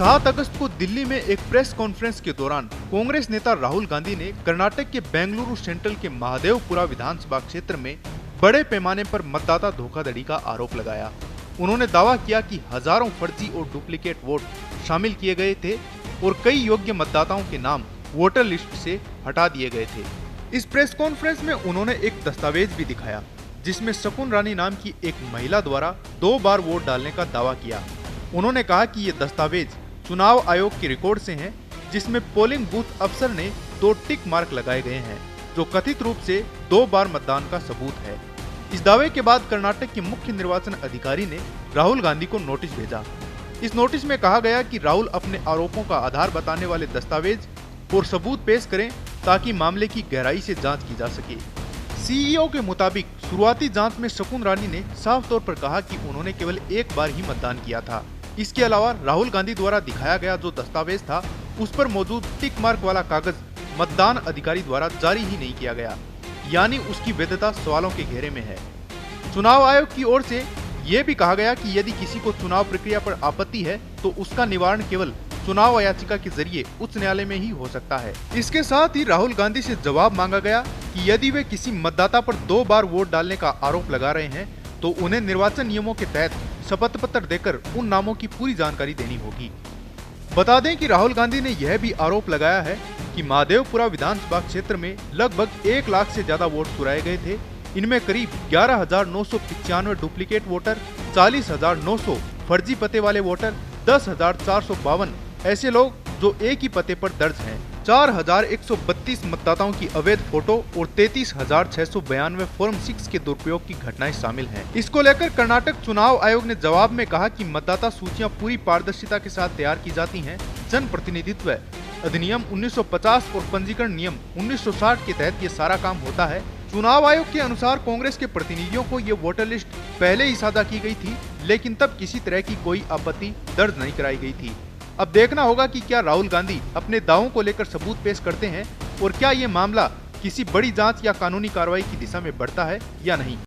7 अगस्त को दिल्ली में एक प्रेस कॉन्फ्रेंस के दौरान कांग्रेस नेता राहुल गांधी ने कर्नाटक के बेंगलुरु सेंट्रल के महादेवपुरा विधानसभा क्षेत्र में बड़े पैमाने पर मतदाता धोखाधड़ी का आरोप लगाया। उन्होंने दावा किया कि हजारों फर्जी और डुप्लीकेट वोट शामिल किए गए थे और कई योग्य मतदाताओं के नाम वोटर लिस्ट से हटा दिए गए थे। इस प्रेस कॉन्फ्रेंस में उन्होंने एक दस्तावेज भी दिखाया जिसमें शकुन रानी नाम की एक महिला द्वारा 2 बार वोट डालने का दावा किया। उन्होंने कहा कि ये दस्तावेज चुनाव आयोग के रिकॉर्ड से हैं, जिसमें पोलिंग बूथ अफसर ने 2 टिक मार्क लगाए गए हैं, जो कथित रूप से 2 बार मतदान का सबूत है। इस दावे के बाद कर्नाटक के मुख्य निर्वाचन अधिकारी ने राहुल गांधी को नोटिस भेजा। इस नोटिस में कहा गया कि राहुल अपने आरोपों का आधार बताने वाले दस्तावेज और सबूत पेश करें ताकि मामले की गहराई से जांच की जा सके। सीईओ के मुताबिक शुरुआती जांच में शकुन रानी ने साफ तौर पर कहा कि उन्होंने केवल 1 बार ही मतदान किया था। इसके अलावा राहुल गांधी द्वारा दिखाया गया जो दस्तावेज था उस पर मौजूद टिक मार्क वाला कागज मतदान अधिकारी द्वारा जारी ही नहीं किया गया, यानी उसकी वैधता सवालों के घेरे में है। चुनाव आयोग की ओर से ये भी कहा गया कि यदि किसी को चुनाव प्रक्रिया पर आपत्ति है तो उसका निवारण केवल चुनाव याचिका के जरिए उच्च न्यायालय में ही हो सकता है। इसके साथ ही राहुल गांधी से जवाब मांगा गया कि यदि वे किसी मतदाता पर 2 बार वोट डालने का आरोप लगा रहे हैं तो उन्हें निर्वाचन नियमों के तहत शपथ पत्र देकर उन नामों की पूरी जानकारी देनी होगी। बता दें कि राहुल गांधी ने यह भी आरोप लगाया है कि महादेवपुरा विधानसभा क्षेत्र में लगभग 1 लाख से ज्यादा वोट चुराए गए थे। इनमें करीब 11,995 डुप्लीकेट वोटर, 40,900 फर्जी पते वाले वोटर, 10,452 ऐसे लोग जो एक ही पते पर दर्ज हैं, 4,132 मतदाताओं की अवैध फोटो और 33,692 फॉर्म 6 के दुरुपयोग की घटनाएं शामिल हैं। इसको लेकर कर्नाटक चुनाव आयोग ने जवाब में कहा कि मतदाता सूचियां पूरी पारदर्शिता के साथ तैयार की जाती हैं। जन प्रतिनिधित्व अधिनियम 1950 और पंजीकरण नियम 1960 के तहत ये सारा काम होता है। चुनाव आयोग के अनुसार कांग्रेस के प्रतिनिधियों को ये वोटर लिस्ट पहले ही साझा की गई थी, लेकिन तब किसी तरह की कोई आपत्ति दर्ज नहीं कराई गई थी। अब देखना होगा कि क्या राहुल गांधी अपने दावों को लेकर सबूत पेश करते हैं और क्या ये मामला किसी बड़ी जांच या कानूनी कार्रवाई की दिशा में बढ़ता है या नहीं।